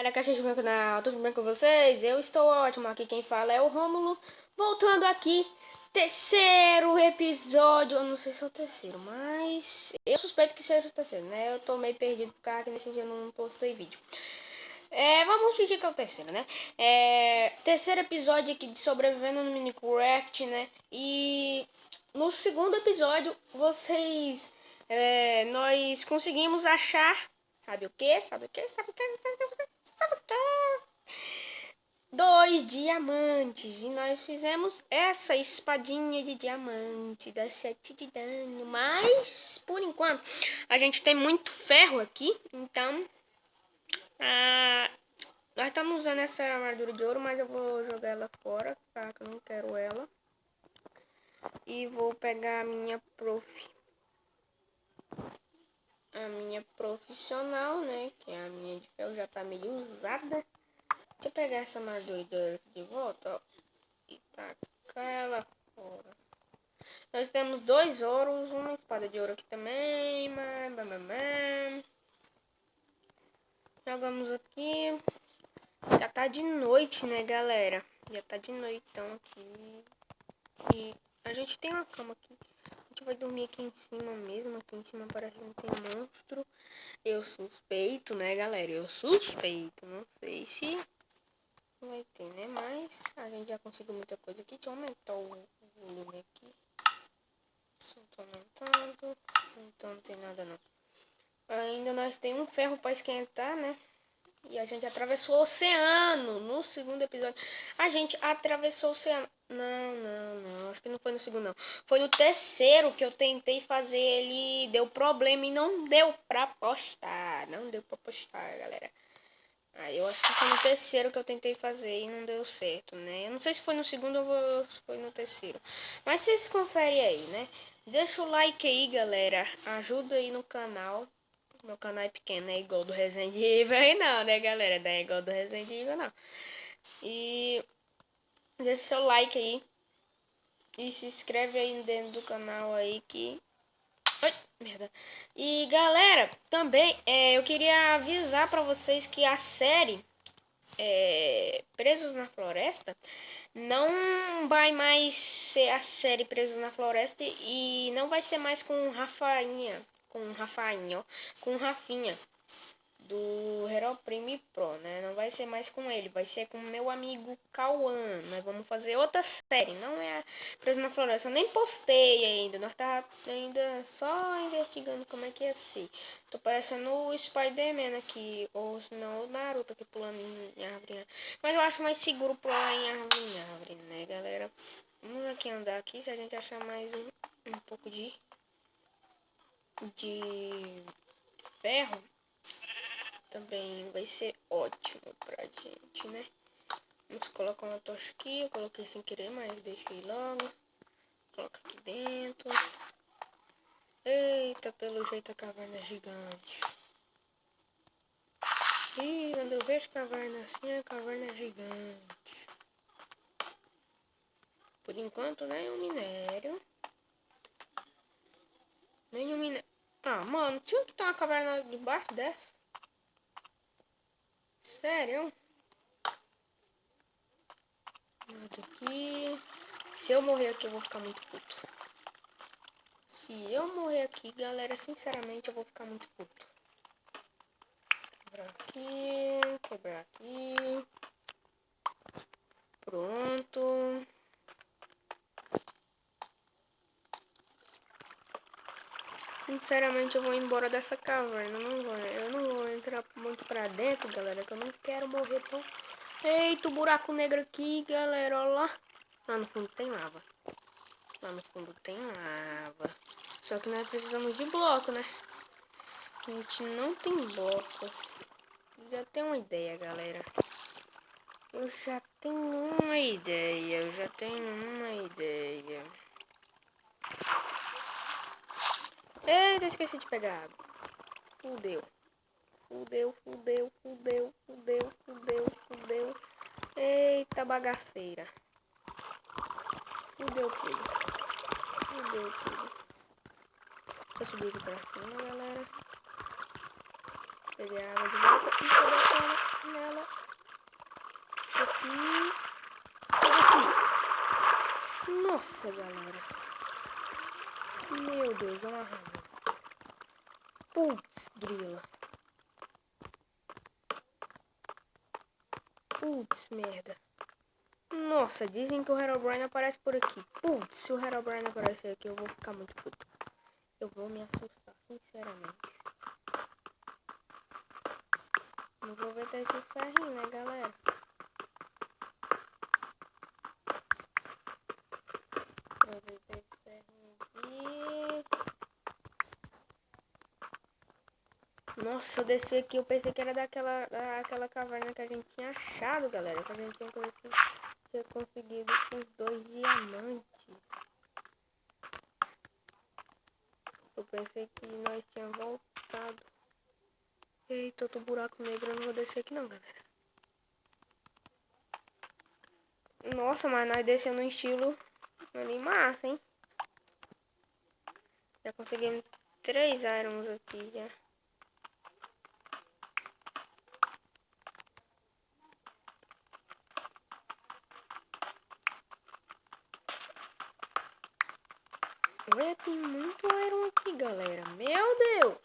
Olha, caixa de meu canal, tudo bem com vocês? Eu estou ótimo, aqui quem fala é o Rômulo. Voltando aqui, terceiro episódio, eu não sei se é o terceiro, mas eu suspeito que seja o terceiro, né? Eu tô meio perdido por causa que nesse dia eu não postei vídeo. Vamos fingir que é o terceiro, né? Terceiro episódio aqui de sobrevivendo no Minecraft, né? E no segundo episódio, nós conseguimos achar, sabe o que? Sabe o que? Sabe o que? Sabe o que? Sabe o que? 2 diamantes. E nós fizemos essa espadinha de diamante das 7 de dano. Mas, por enquanto, a gente tem muito ferro aqui. Então, nós estamos usando essa armadura de ouro, mas eu vou jogar ela fora, tá? Que eu não quero ela. E vou pegar a minha profissional, né? Que é a minha de ferro, já tá meio usada. Deixa eu pegar essa armadura de volta, ó, e tacar ela fora. Nós temos 2 ouros, uma espada de ouro aqui também. Jogamos aqui. Já tá de noite, né, galera? Já tá de noitão aqui. E a gente tem uma cama aqui. A gente vai dormir aqui em cima mesmo. Aqui em cima parece que não tem monstro. Eu suspeito, né, galera? Eu suspeito. Não sei se vai ter, né? Mas a gente já conseguiu muita coisa aqui. Deixa eu aumentar o volume aqui. Só tô aumentando. Então não tem nada não. Ainda nós temos um ferro para esquentar, né? E a gente atravessou o oceano. No segundo episódio, a gente atravessou o oceano. Não. Acho que não foi no segundo, não. Foi no terceiro que eu tentei fazer ele. Deu problema e não deu pra postar. Não deu pra postar, galera. Aí eu acho que foi no terceiro que eu tentei fazer e não deu certo, né? Eu não sei se foi no segundo ou se foi no terceiro. Mas vocês conferem aí, né? Deixa o like aí, galera. Ajuda aí no canal. Meu canal é pequeno, é igual do Resident Evil aí não, né, galera? Não é igual do Resident Evil, não. E deixa seu like aí. E se inscreve aí dentro do canal aí que... Ai, merda. E, galera, também eu queria avisar pra vocês que a série Presos na Floresta não vai mais ser a série Presos na Floresta e não vai ser mais com com Rafinha do Hero Prime Pro, né? Não vai ser mais com ele, vai ser com meu amigo Cauã. Nós vamos fazer outra série, não é a Preso na Floresta. Eu nem postei ainda, nós tá ainda só investigando como é que ia ser. Tô parecendo o Spider-Man aqui, ou se não o Naruto aqui pulando em árvore, né? Mas eu acho mais seguro pular em árvore, né, galera? Vamos aqui andar aqui, se a gente achar mais um pouco de ferro, também vai ser ótimo pra gente, né? Vamos colocar uma tocha aqui. Eu coloquei sem querer, mas deixei logo. Coloca aqui dentro. Eita, pelo jeito a caverna é gigante. E quando eu vejo caverna assim, a caverna é gigante. Por enquanto, nenhum minério. Nenhum minério. Ah, mano, tinha que ter uma caverna debaixo dessa. Sério? Nada aqui. Se eu morrer aqui, eu vou ficar muito puto. Se eu morrer aqui, galera, sinceramente, eu vou ficar muito puto. Quebrar aqui. Pronto. Sinceramente, eu vou embora dessa caverna. Eu não vou entrar muito pra dentro, galera, que eu não quero morrer tão... Eita, o buraco negro aqui, galera, olha lá. Lá no fundo tem lava. Lá no fundo tem lava. Só que nós precisamos de bloco, né? A gente não tem bloco. Já tem uma ideia, galera. Eu já tenho uma ideia. Eita, esqueci de pegar água. Fudeu. Eita, bagaceira. Fudeu tudo. Deixa eu subir aqui pra cima, galera. Peguei a água de volta e colocar nela. Meu Deus, não arranjo. Putz, grila. Putz, merda. Nossa, dizem que o Herobrine aparece por aqui. Putz, se o Herobrine aparecer aqui, eu vou ficar muito puto. Eu vou me assustar, sinceramente. Não vou ver esses ferrinhos, né, galera? Aproveitar esse ferrinho aqui. Nossa, eu desci aqui, eu pensei que era daquela caverna que a gente tinha achado, galera. Que a gente tinha conseguido os 2 diamantes. Eu pensei que nós tínhamos voltado. Eita, outro buraco negro, eu não vou descer aqui não, galera. Nossa, mas nós descemos no estilo ali massa, hein? Já conseguimos 3 irons aqui, já. Olha, tem muito iron aqui, galera. Meu Deus!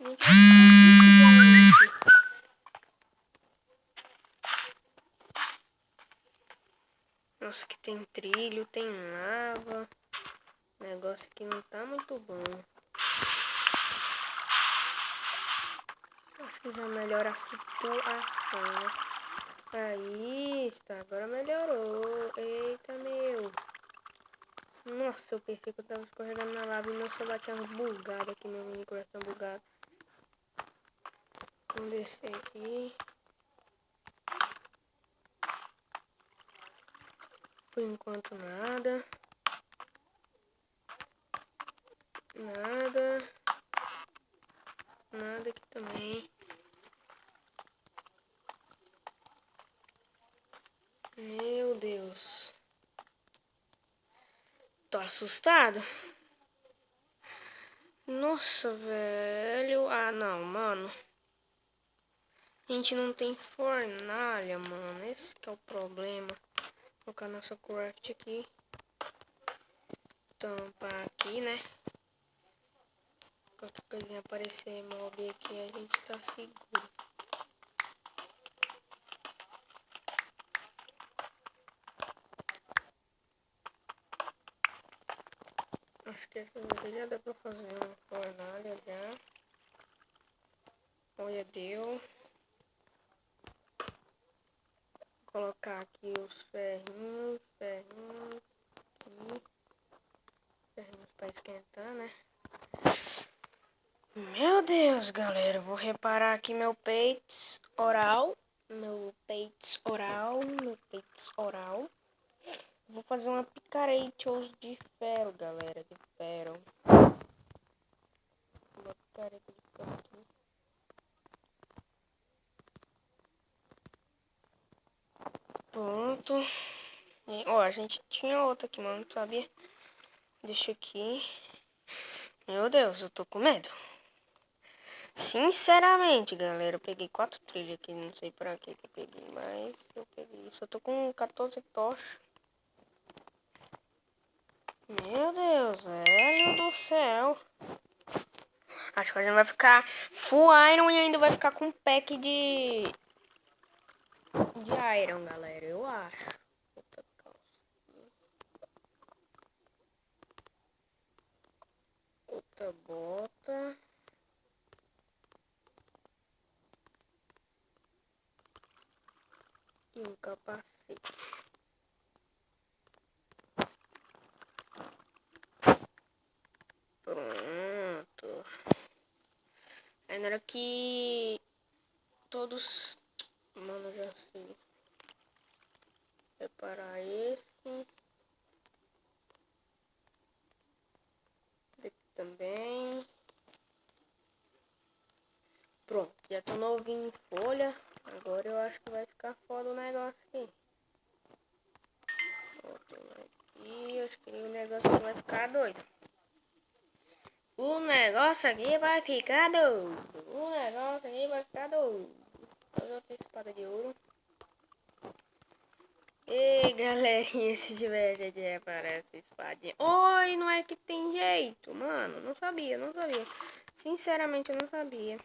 A gente vai ficar rico, gente. Nossa, aqui tem trilho, tem lava. O negócio aqui não tá muito bom. Acho que já melhora a situação, né? Aí está, agora melhorou. Eita, meu. Nossa, eu pensei que eu tava escorregando na lava e meu celular tinha bugado aqui, meu Minecraft tá bugado. Vamos descer aqui. Por enquanto nada. Nada. Nada aqui também. Meu Deus. Tô assustado. Nossa, velho. Ah, não, mano. A gente não tem fornalha, mano. Esse que é o problema. Vou colocar nossa craft aqui. Tampar aqui, né? Qualquer coisinha aparecer mob aqui, a gente tá seguro. Acho que essa aqui já dá pra fazer uma fornalha já. Olha, deu. Vou colocar aqui os ferrinhos aqui. Ferrinhos pra esquentar, né? Meu Deus, galera. Vou reparar aqui meu peitos oral. Vou fazer uma picarete de ferro, galera. De ferro. Uma picareta de ferro aqui. Pronto. E, ó, a gente tinha outra aqui, mano, sabia? Deixa aqui. Meu Deus, eu tô com medo. Sinceramente, galera, eu peguei 4 trilhas aqui. Não sei pra que eu peguei, mas eu peguei. Só tô com 14 tochas. Meu Deus, velho do céu. Acho que a gente vai ficar full iron e ainda vai ficar com um pack de iron, galera. Eu acho. Outra bota. E um capacete. Pronto. Aí na hora que todos... Mano, já sei. Reparar esse. Daqui também. Pronto, já tô novinho em folha. Agora eu acho que vai ficar foda o negócio aqui. Aqui, acho que o negócio aqui vai ficar doido. O negócio aqui vai ficar doido. O negócio aqui vai ficar doido. Fazer outra espada de ouro. Ei, galerinha, se tiver gente aparece espadinha. Oi, não é que tem jeito, mano. Não sabia, não sabia. Sinceramente, eu não sabia.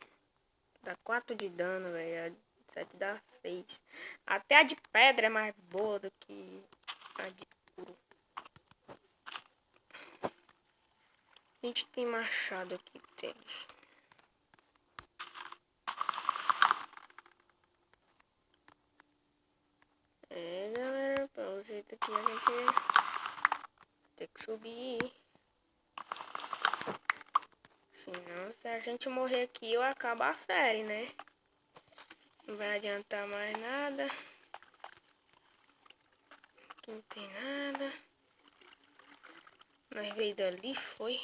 Dá 4 de dano, velho. 7 dá 6. Até a de pedra é mais boa do que a de ouro. A gente tem machado aqui deles. É, galera, pelo jeito aqui a gente tem que subir. Senão, se a gente morrer aqui, eu acabo a série, né? Não vai adiantar mais nada. Aqui não tem nada. Nós veio dali, foi?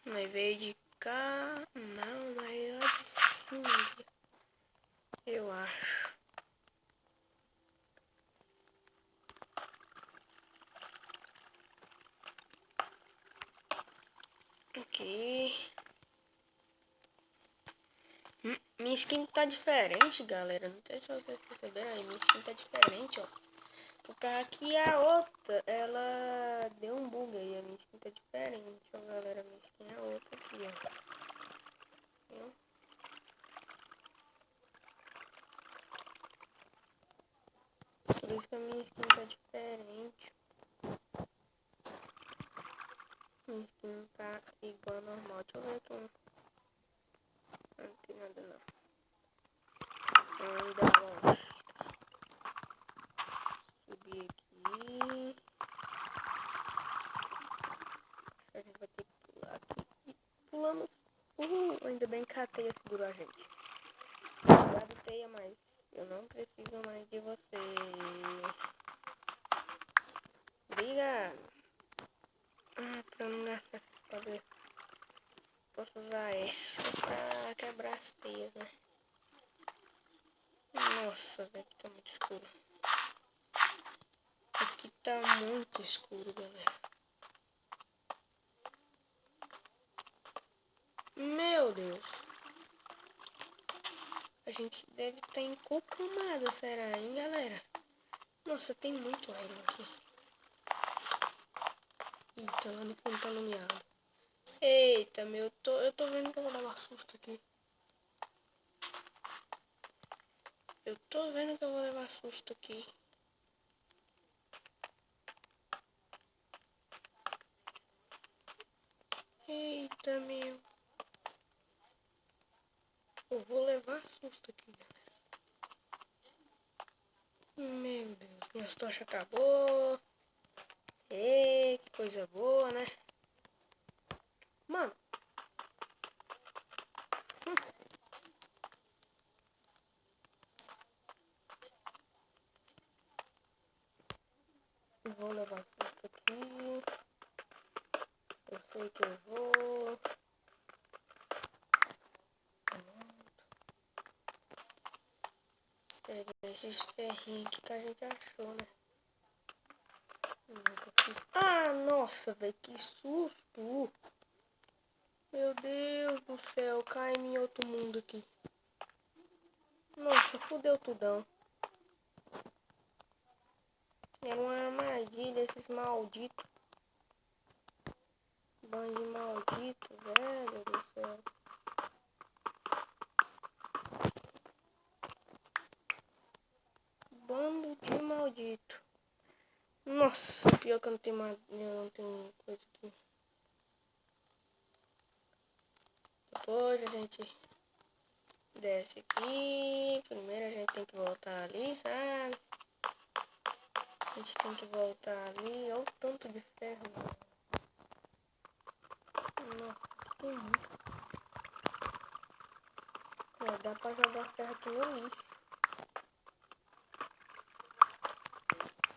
Nós veio de cá. Não, nós veio lá de cima. Eu acho. Aqui. Minha skin tá diferente, galera. Não sei se vocês perceberam aí. Minha skin tá diferente, ó. Porque aqui a outra, ela deu um bug aí. A minha skin tá diferente, ó, galera. Minha skin é outra aqui, ó. Viu? Por isso que a minha skin tá diferente. Minha skin tá igual ao normal. Deixa eu ver aqui. Não tem nada não. Ainda longe. Subir aqui. A gente vai ter que pular aqui. E pulamos. Ainda bem que a teia segurou a gente. Obrigado, teia, mas eu não preciso mais de você. Obrigado. Pra não gastar esses poderes. Posso usar esse pra quebrar as teias, né? Nossa, velho, aqui tá muito escuro. Aqui tá muito escuro, galera. Meu Deus. A gente deve estar em qual camada, será, hein, galera? Nossa, tem muito iron aqui. Eita, lá no fundo tá iluminado. Eita, meu, eu tô vendo que eu vou levar susto aqui. Eu tô vendo que eu vou levar susto aqui. Eita, meu. Eu vou levar susto aqui, galera. Meu Deus, minhas tochas acabou. Ei, que coisa boa, né? Mano. Eu vou levar susto aqui. Eu sei que eu vou. Pegar esses ferrinhos aqui que a gente achou, né? Ah, nossa, velho, que susto! Meu Deus do céu, cai em outro mundo aqui. Nossa, fudeu tudão. Era uma armadilha, esses malditos. Bando de maldito, velho do céu. Bando de maldito. Nossa, pior que eu não tenho coisa aqui. Depois a gente desce aqui. Primeiro a gente tem que voltar ali, sabe? A gente tem que voltar ali. Olha o tanto de ferro, mano. Nossa, aqui tem muito. Dá pra jogar ferro aqui no lixo.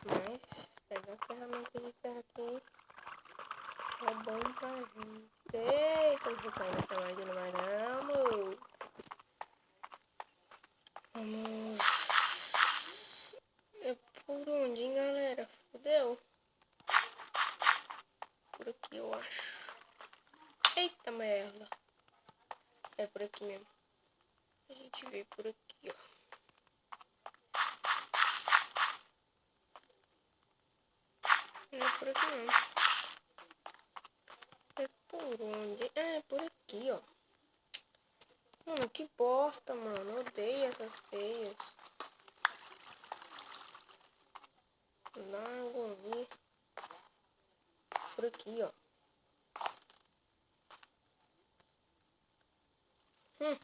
Mas pegar ferramenta de ferro aqui é bom pra gente. Eita, eu vou cair nessa armadilha, mas não, amor. Vamos. É por onde, hein, galera? Fudeu. Por aqui, eu acho. Eita, merda. É por aqui mesmo. A gente veio por aqui, ó. Não é por aqui não. É por onde? É por aqui, ó. Mano, que bosta, mano. Eu odeio essas teias. Dá uma agonia. Por aqui, ó. Hum.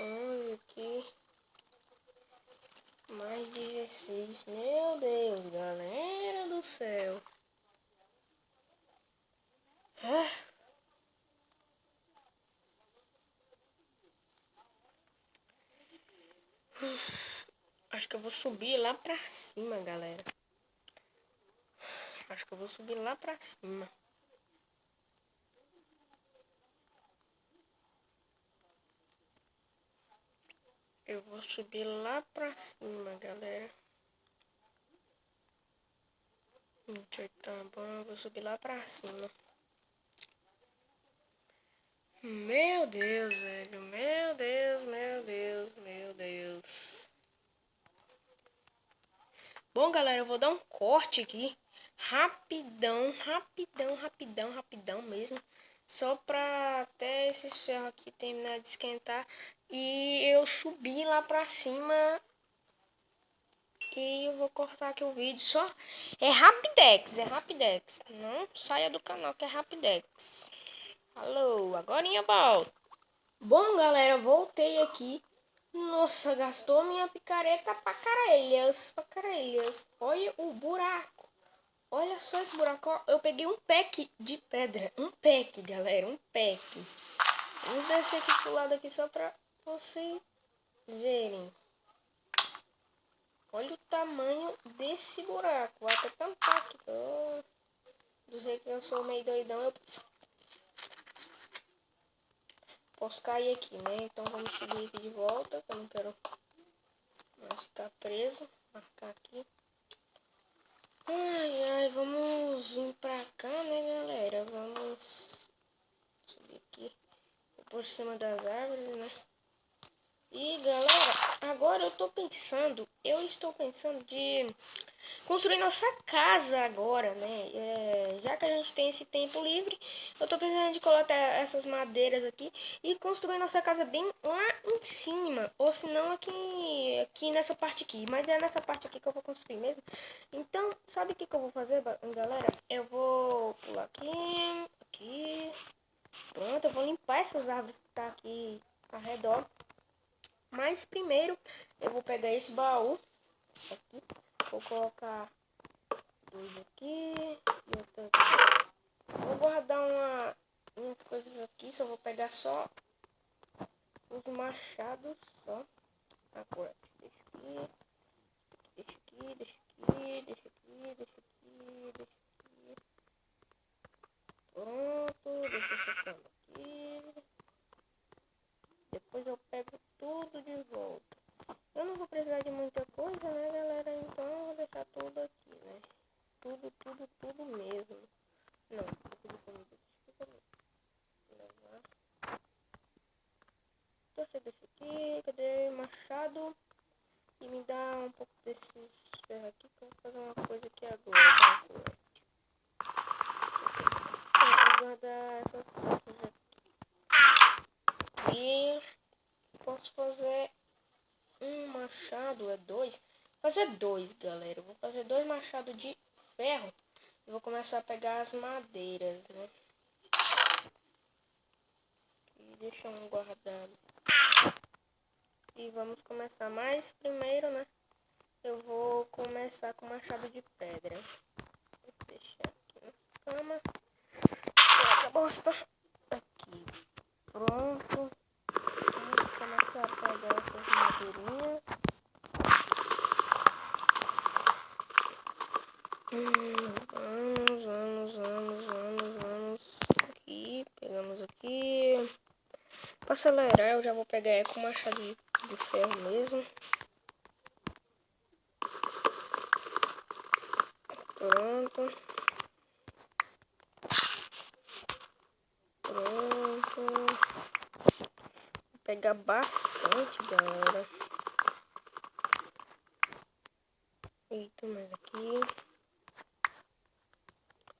Olha aqui. Mais 16. Meu Deus, galera do céu. Ah. Acho que eu vou subir lá pra cima, galera. Acho que eu vou subir lá pra cima. Eu vou subir lá pra cima, galera. Tá bom, eu vou subir lá pra cima. Meu Deus, velho. Meu Deus, meu Deus, meu Deus. Bom, galera, eu vou dar um corte aqui. Rapidão, rapidão, rapidão, rapidão mesmo. Só pra até esse ferro aqui terminar de esquentar. E eu subir lá pra cima. E eu vou cortar aqui o vídeo. Só é Rapidex, é Rapidex. Não saia do canal que é Rapidex. Alô, agora eu volto. Bom, galera, voltei aqui. Nossa, gastou minha picareta pra caralhas, pra caralhas. Olha o buraco. Olha só esse buraco. Ó, eu peguei um pack de pedra. Um pack, galera, um pack. Vamos descer aqui pro lado aqui só pra vocês verem. Olha o tamanho desse buraco. Vou até tampar aqui. Oh, do jeito que eu sou meio doidão, eu posso cair aqui, né? Então vamos subir aqui de volta, que eu não quero mais ficar preso. Marcar aqui. Ai, ai, vamos vir pra cá, né, galera? Vamos subir aqui por cima das árvores, né? E, galera, agora eu estou pensando de construir nossa casa agora, né? Já que a gente tem esse tempo livre, eu tô pensando de colocar essas madeiras aqui e construir nossa casa bem lá em cima. Ou se não, aqui nessa parte aqui. Mas é nessa parte aqui que eu vou construir mesmo. Então, sabe o que eu vou fazer, galera? Eu vou pular aqui. Pronto, eu vou limpar essas árvores que tá aqui ao redor. Mas primeiro eu vou pegar esse baú aqui. Vou colocar dois aqui e outro aqui. Vou guardar umas coisas aqui. Só vou pegar só os machados só. Agora, deixa aqui. Deixa aqui, deixa aqui, deixa aqui, deixa aqui, deixa aqui. Pronto, deixa essa cama aqui. Depois eu pego tudo de volta. Eu não vou precisar de muita coisa, né, galera? Então eu vou deixar tudo aqui, né? Tudo, tudo, tudo mesmo. Não, tudo comida. Levar. Então você deixa aqui. Cadê? Machado. E me dá um pouco desses ferros aqui que eu vou fazer uma coisa aqui agora. Vou guardar essas coisas aqui. E posso fazer um machado, é dois. Vou fazer dois, galera. Eu vou fazer dois machados de ferro. E vou começar a pegar as madeiras, né? E deixa um guardado. E vamos começar. Mas primeiro, né? Eu vou começar com machado de pedra. Vou deixar aqui na cama. Pega bosta. Aqui. Pronto. Vamos começar a pegar essas madeirinhas. Vamos. Aqui, pegamos aqui. Para acelerar, eu já vou pegar com machado de ferro mesmo. Pronto. Vou pegar bastante, galera. Eita, mas aqui...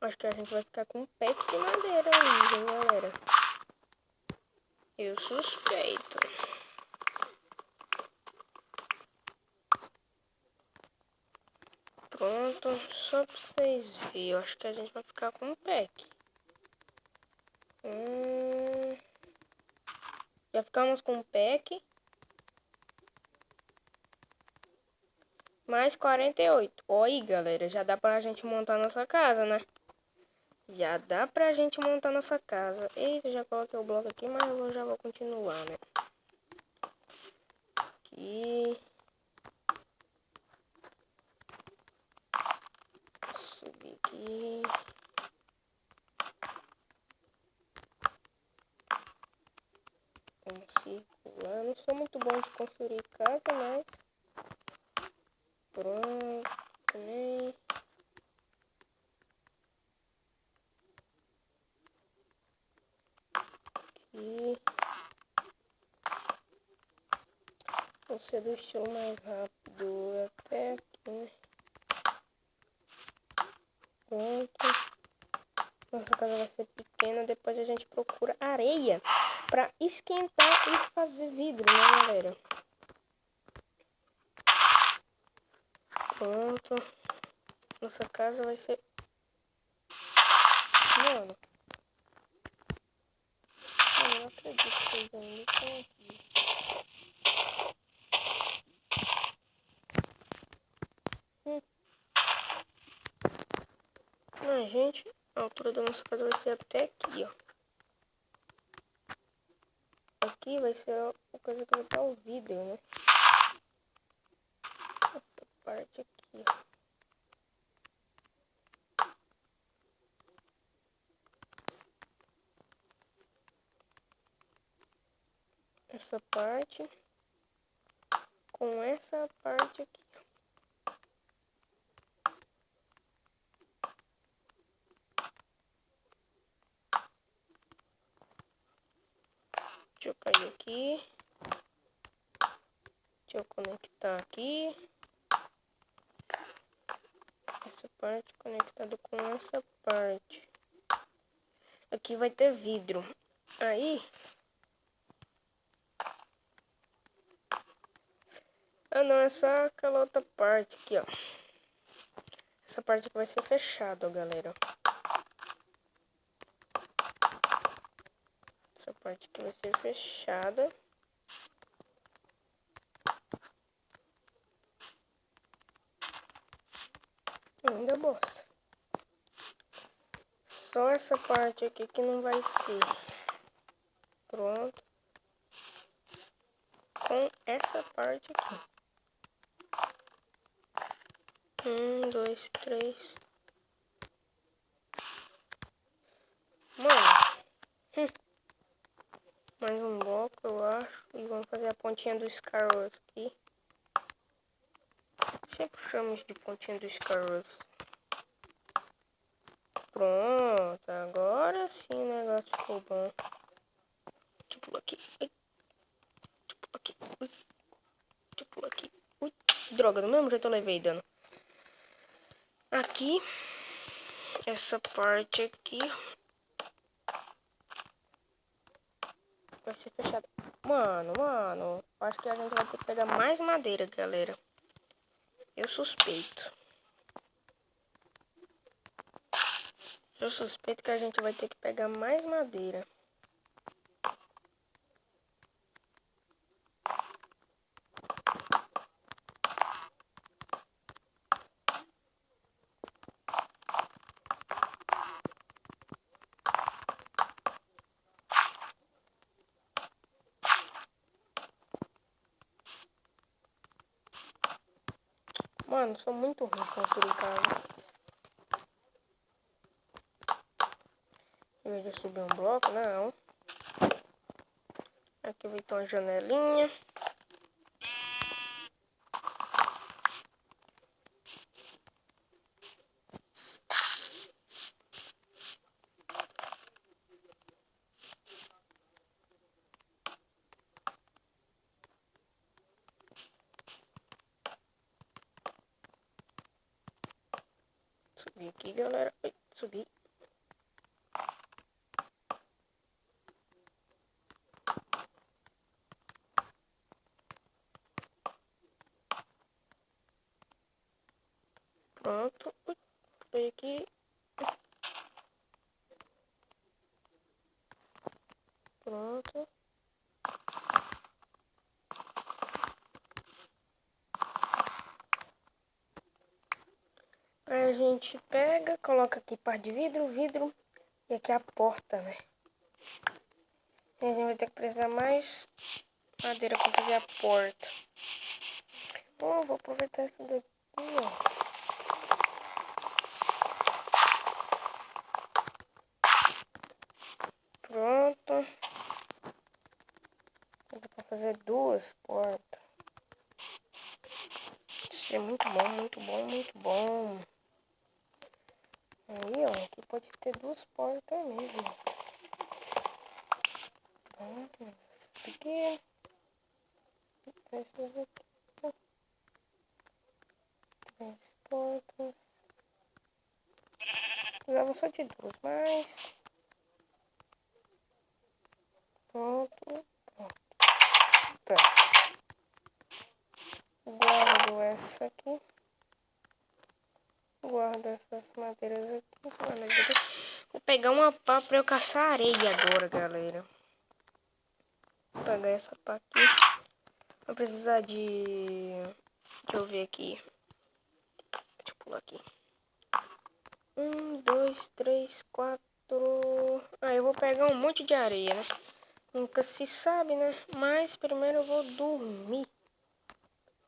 Acho que a gente vai ficar com um pack de madeira ainda, hein, galera. Eu suspeito. Pronto, só pra vocês verem. Eu acho que a gente vai ficar com um pack. Já ficamos com um pack. Mais 48. Olha aí, galera. Já dá pra gente montar nossa casa, né? Já dá pra gente montar nossa casa. Eita, já coloquei o bloco aqui, mas eu já vou continuar, né? Aqui. Subir aqui. Vamos circular. Não sou muito bom de construir casa, mas... Pronto, também. Aqui. Você do estilo mais rápido até aqui, né? Pronto. Nossa casa vai ser pequena. Depois a gente procura areia pra esquentar e fazer vidro, né, galera? Pronto. Nossa casa vai ser... Mano. Eu não acredito que vocês ainda estão aqui. Mas, gente, a altura da nossa casa vai ser até aqui, ó. Aqui vai ser a coisa que vai estar o vidro, né? Essa parte aqui, ó. Essa parte com essa parte aqui. Deixa eu cair aqui. Deixa eu conectar aqui. Essa parte conectada com essa parte. Aqui vai ter vidro. Aí... Ah, não, é só aquela outra parte aqui, ó. Essa parte aqui vai ser fechada, ó, galera. Essa parte aqui vai ser fechada. Ainda bosta. Só essa parte aqui que não vai ser. Pronto. Com essa parte aqui. 1, 2, 3. Mano. Mais um bloco, eu acho. E vamos fazer a pontinha do Scarlet aqui. Sempre chamamos de pontinha do Scarlet. Pronto. Agora sim o negócio ficou bom. Tipo aqui. Tipo aqui. Tipo aqui. Ui. Droga, do mesmo jeito eu levei dano. Aqui. Essa parte aqui. Vai ser fechada. Mano. Acho que a gente vai ter que pegar mais madeira, galera. Eu suspeito. Eu suspeito que a gente vai ter que pegar mais madeira. Mano, sou muito ruim de construir casa. Em vez de subir um bloco, não. Aqui vai ter uma janelinha. Vem aqui, galera. Ai, subi. Pronto. Foi aqui. Pronto. Aí a gente pega, coloca aqui parte de vidro e aqui a porta, né? E a gente vai ter que precisar mais madeira para fazer a porta. Bom, vou aproveitar essa daqui, ó. Pronto. Dá pra fazer 2 portas. Isso é muito bom, muito bom, muito bom. Aí, ó, aqui pode ter 2 portas mesmo. Pronto. Essa aqui. Essas aqui. 3 portas. Precisava só de 2, mas... Pronto. Tá. Guardo essa aqui. Guardo essas madeiras aqui. Vou pegar uma pá pra eu caçar areia agora, galera. Vou pegar essa pá aqui. Vou precisar de... Deixa eu ver aqui. Deixa eu pular aqui. 1, 2, 3, 4... Ah, eu vou pegar um monte de areia, né? Nunca se sabe, né? Mas primeiro eu vou dormir.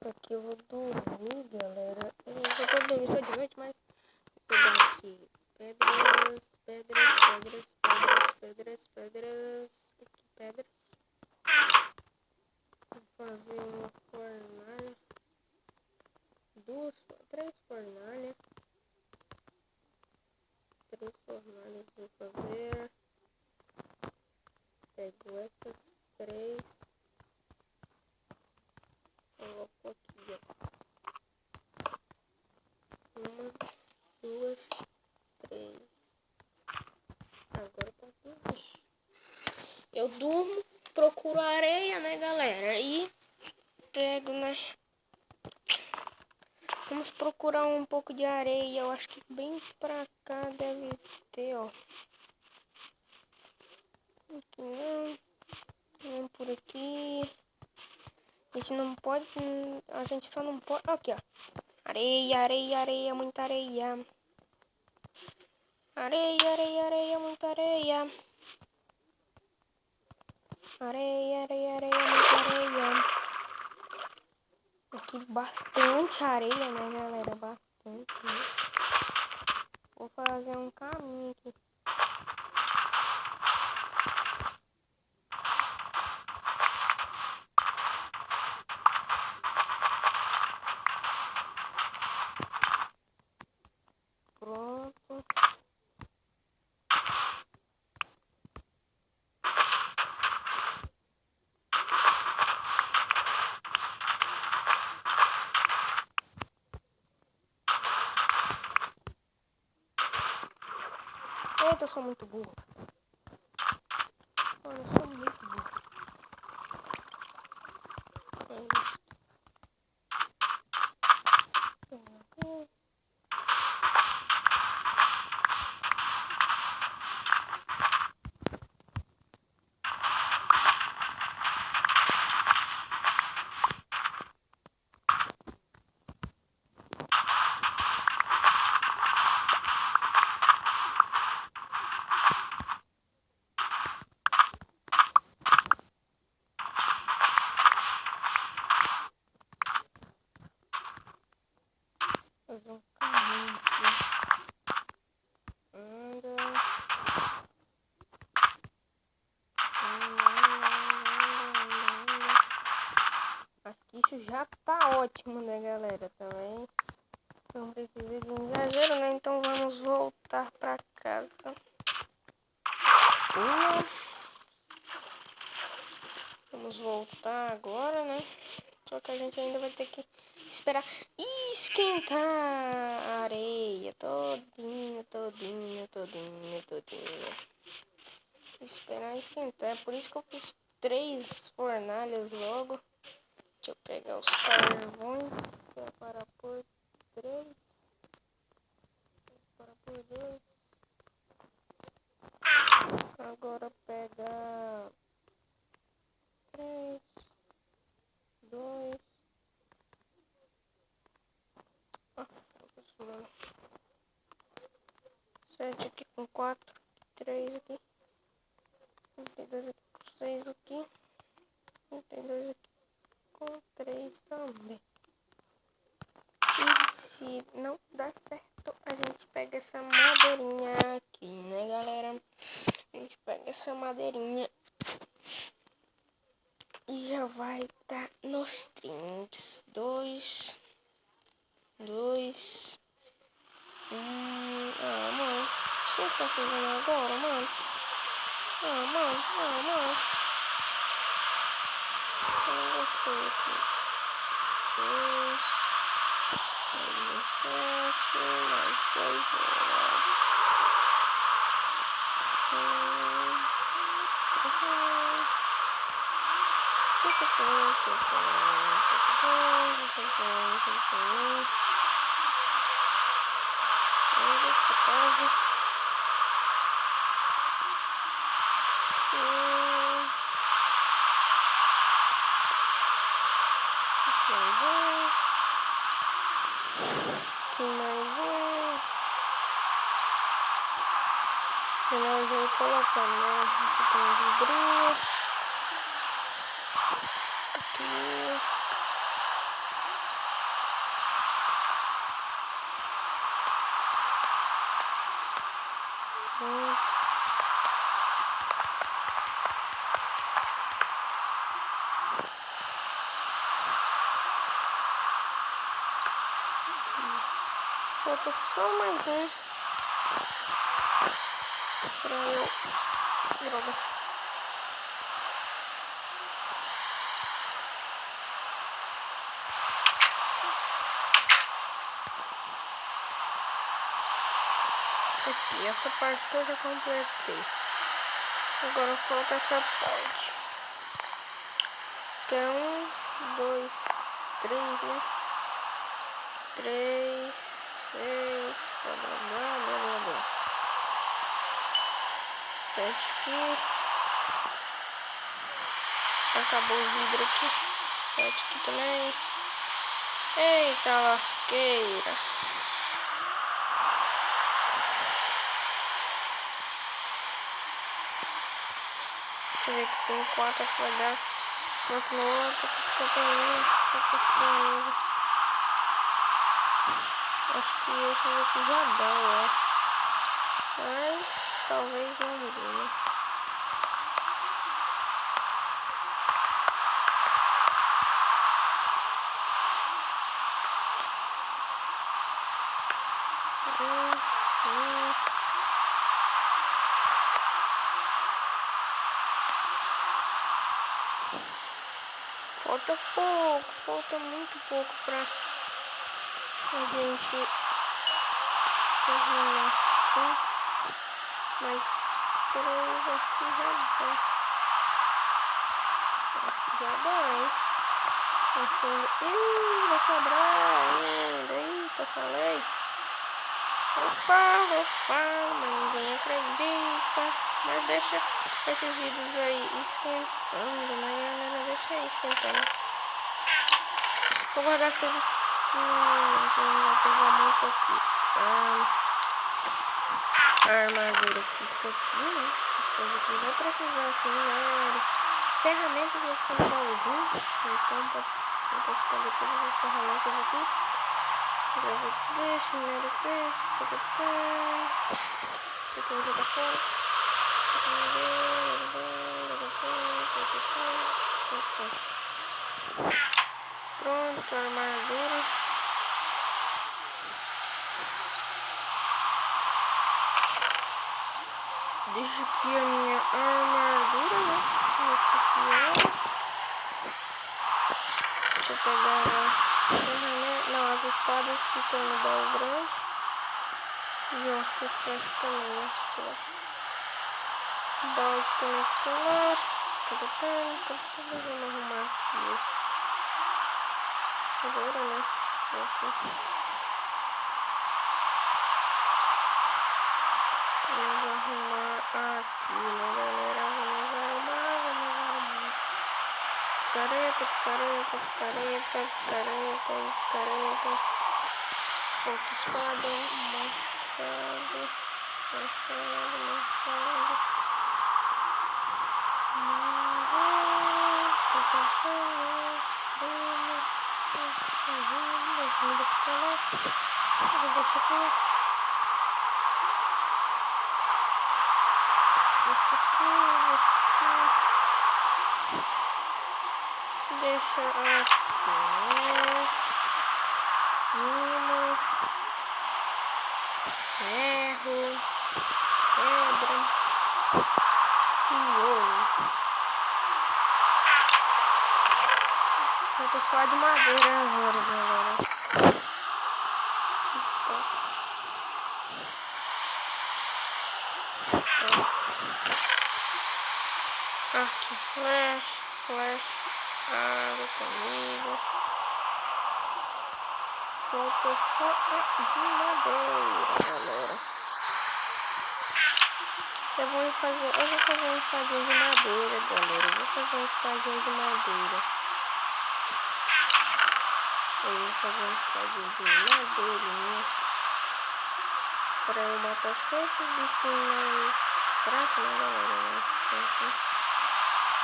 Aqui eu vou dormir, galera. Eu vou dormir só de noite, mas... Vou pegar aqui pedras, pedras. Aqui, pedras. Vou fazer uma fornalha. 3 fornalhas. 3 fornalhas vou fazer. Pego essas 3. Coloco aqui, ó. 1, 2, 3. Agora tá tudo. Eu durmo, procuro areia, né, galera? E pego, né? Vamos procurar um pouco de areia. Eu acho que bem pra cá deve ter, ó. Aqui não. Não por aqui. A gente não pode... A gente só não pode... Aqui, ó. Areia, muita areia. Areia, muita areia. Areia, muita areia. Aqui bastante areia, né, galera? Bastante. Né? Vou fazer um caminho aqui. Pronto. Eita, eu sou muito burro. Eu sou muito burro. É isso. Fazer um caminho aqui. Anda. Acho que isso já tá ótimo, né, galera? Também não precisa de um exagero, né? Então vamos voltar pra casa. Vamos voltar agora, né? Só que a gente ainda vai ter que esperar esquentar a areia, toda todinho. Esperar esquentar. É por isso que eu fiz 3 fornalhas logo. Deixa eu pegar os carvões. Separar por 3. Separar por 2. Agora pega 3, 2. Ah, tô acostumando. 7 aqui com 4. 3 aqui. 32 aqui com 6 aqui. 32 aqui com 3 também. E se não dá certo, a gente pega essa madeirinha aqui, né, galera? A gente pega essa madeirinha e já vai dar nos trinques. 2, 2, 1. Ah, mano. O que tá fazendo agora, mano? Ah, mano. Eu não gostei aqui. 6, mais 7, mais 2, quase. Finalzinho colocando, né? Aqui tem um vidrinho. Aqui. Falta só mais um pra eu... Droga. Aqui, essa parte que eu já completei. Agora falta essa parte. Que é 1, 2, 3, né? 3, 6, blá blá blá. 7 aqui. Acabou o vidro aqui. 7 aqui também. Eita lasqueira. Deixa eu ver que tem 4 aqui vai dar. 4 no outro. Acho que esse aqui já dá, eu acho. Mas talvez não dê, né? Falta pouco, falta muito pouco pra a gente terminar. Mas 3 acho que já dá. Acho que já dá, hein? Acho que ainda... vai sobrar ainda. Eita, falei. Eu falo, mas ninguém acredita. Mas deixa esses vídeos aí esquentando, né, galera? Deixa aí esquentando. Vou guardar as coisas que não vai pegar muito aqui. A armadura fica aqui, né? As coisas aqui vai precisar assim, né? Ferramentas vai ficar no baúzinho. Então, pra esconder todas as ferramentas aqui. Gravei desse, minério desse, Esse aqui eu vou jogar fora. Pronto, a armadura. Deixa aqui a minha armadura, né? Deixa aqui ela. Deixa eu pegar a ferramenta. Não, as espadas ficam no baú grande. E ó, que flecha também, acho que lá. Balde também fica lá. Vamos arrumar aqui. Agora, né? Aqui. Vamos arrumar aqui, né, galera? Vamos arrumar. Picareta. Outra espada, machado. Deixa aqui. Imã, ferro, pedra e ouro. Vou só de madeira agora, galera. Aqui, flecha, água comigo. Falta só de madeira, galera. Eu vou fazer uma espadinha de madeira, galera. Eu vou fazer uma espadinha de madeira. Pra eu matar só esses bichinhos mais fracos, né, galera?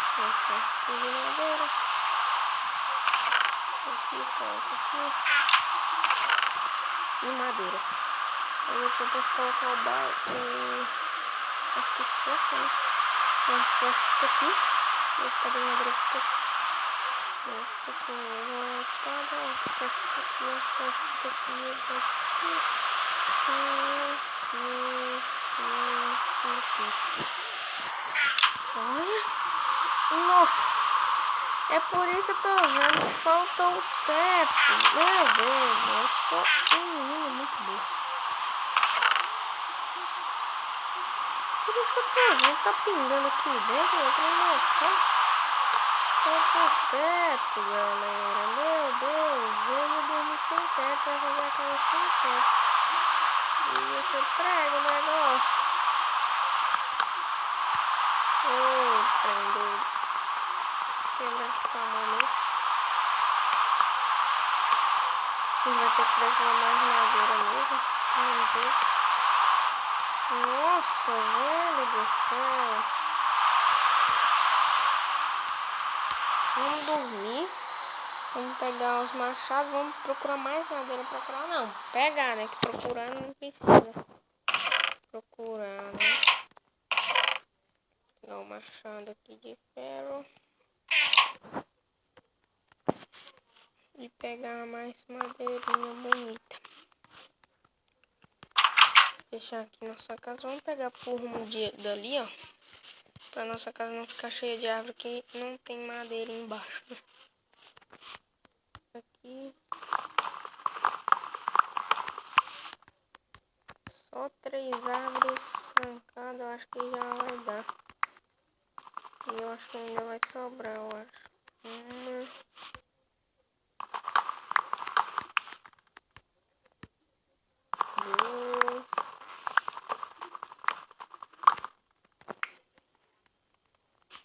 Aqui de madeira. Aqui, aqui. E madeira. Aí eu posso colocar o barco. Acho que flecha, né? Não, flecha fica aqui. E a espada de madeira fica aqui. Fica aqui uma espada. A flecha fica aqui. A flecha fica aqui. Olha. Nossa. É por isso que eu tô vendo. Falta o teto. Meu Deus. Eu sou um menino muito bom. Por isso que eu tô vendo. Tá pingando aqui dentro. Eu tô indo. Falta o teto, galera. Meu Deus. Eu vou dormir sem teto. Vai fazer aquela sem teto. E você prega o negócio. Ô, prendeu. Quebrar esse tamanho. Vai ter que levar mais madeira mesmo. Vamos ver. Nossa, velho do céu. Vamos dormir. Vamos pegar os machados. Vamos procurar mais madeira. Procurar não. Pegar, né? Que procurar não precisa. Procurar, né? Pegar o machado aqui de ferro. E pegar mais madeirinha bonita. Deixar aqui nossa casa. Vamos pegar por rumo dali, ó. Pra nossa casa não ficar cheia de árvore que não tem madeira embaixo. Né? Aqui. Só 3 árvores arrancadas, eu acho que já vai dar. E eu acho que ainda vai sobrar, eu acho. Uma. 2.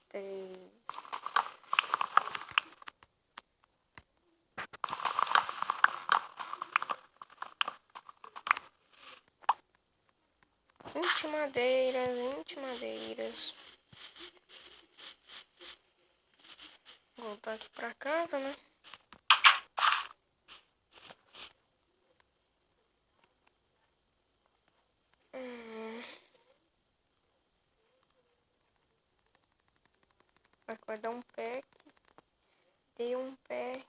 3. Vinte madeiras. Voltar aqui pra casa, né? Vai dar um pack. Dei um pack.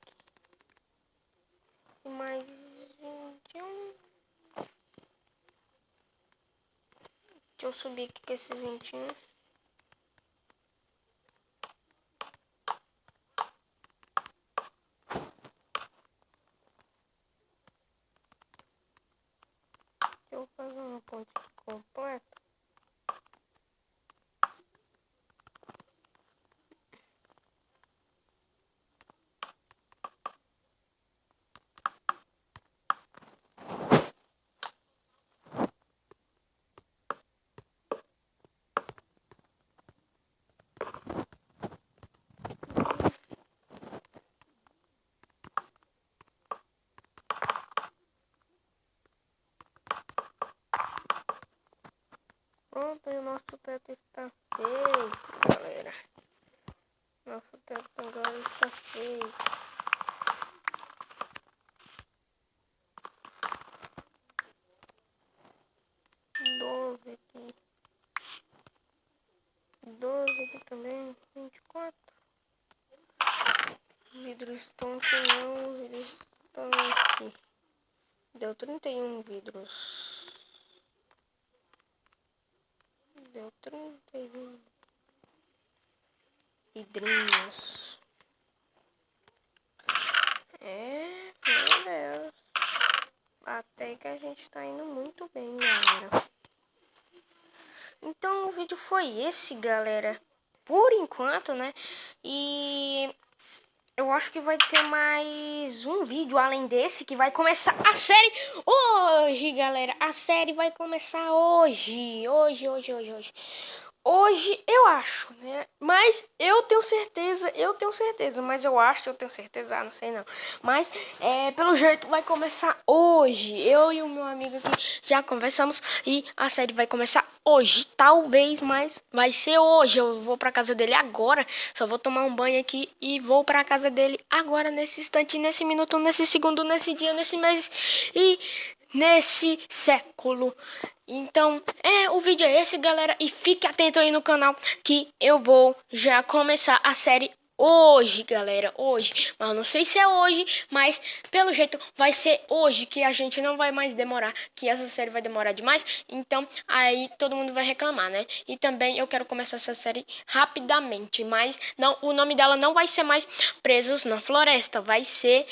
E mais 21. Deixa eu subir aqui com esses 21. Deixa eu fazer uma Pronto, e o nosso teto está feito, galera. Nosso teto agora está feito. Doze aqui. 12 aqui também. 24. Vidros estão aqui não. Vidros estão aqui. Deu 31 vidros. Deu 31 vidrinhos. Meu Deus. Até que a gente tá indo muito bem, galera. Então o vídeo foi esse, galera. Por enquanto, né? E eu acho que vai ter mais um vídeo além desse, que vai começar a série hoje, galera. A série vai começar hoje. Hoje eu acho, né? Mas eu tenho certeza, mas eu tenho certeza, não sei não. Mas, pelo jeito vai começar hoje. Eu e o meu amigo aqui já conversamos e a série vai começar hoje. Talvez, mas vai ser hoje. Eu vou pra casa dele agora, só vou tomar um banho aqui e vou pra casa dele agora, nesse instante, nesse minuto, nesse segundo, nesse dia, nesse mês e nesse século. Então, o vídeo é esse, galera. E fique atento aí no canal que eu vou já começar a série hoje, galera. Hoje. Mas eu não sei se é hoje, mas pelo jeito vai ser hoje, que a gente não vai mais demorar, que essa série vai demorar demais. Então, aí todo mundo vai reclamar, né? E também eu quero começar essa série rapidamente, mas não, o nome dela não vai ser mais Presos na Floresta. Vai ser,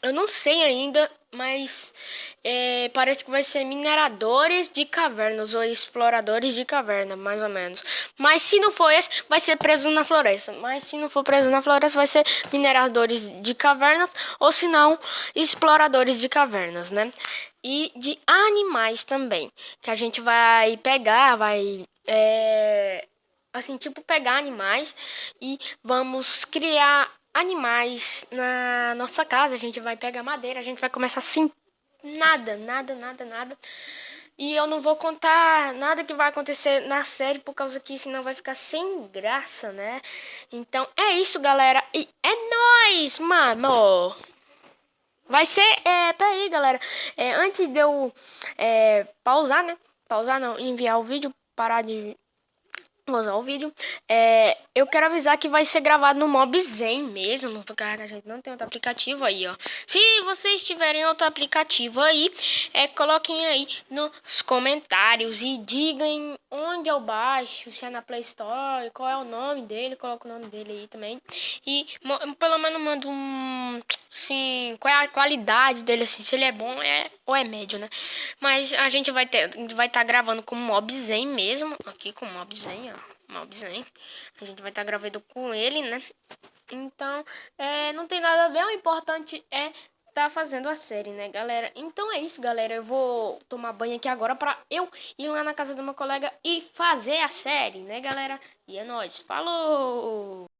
eu não sei ainda, mas parece que vai ser Mineradores de Cavernas ou Exploradores de Caverna, mais ou menos. Mas se não for esse, vai ser Preso na Floresta. Mas se não for Preso na Floresta, vai ser Mineradores de Cavernas ou se não, Exploradores de Cavernas, né? E de animais também, que a gente vai pegar, assim, tipo, pegar animais e vamos criar animais na nossa casa. A gente vai pegar madeira, a gente vai começar assim, nada. E eu não vou contar nada que vai acontecer na série, por causa que senão vai ficar sem graça, né? Então é isso, galera. E é nóis, mano! Vai ser, peraí, galera. Antes de eu pausar, né? Pausar não, enviar o vídeo, parar de usar o vídeo. Eu quero avisar que vai ser gravado no Mobzen mesmo, porque a gente não tem outro aplicativo aí, ó. Se vocês tiverem outro aplicativo aí, coloquem aí nos comentários e digam onde eu baixo, se é na Play Store, qual é o nome dele, coloca o nome dele aí também. E pelo menos manda assim, qual é a qualidade dele, assim, se ele é bom ou é médio, né? Mas a gente vai estar gravando com o Mobzen mesmo, aqui com o Mobzen, ó. Mobzen. A gente vai estar gravando com ele, né? Então, não tem nada a ver, o importante é tá fazendo a série, né, galera? Então é isso, galera. Eu vou tomar banho aqui agora pra eu ir lá na casa do meu colega e fazer a série, né, galera? E é nóis. Falou!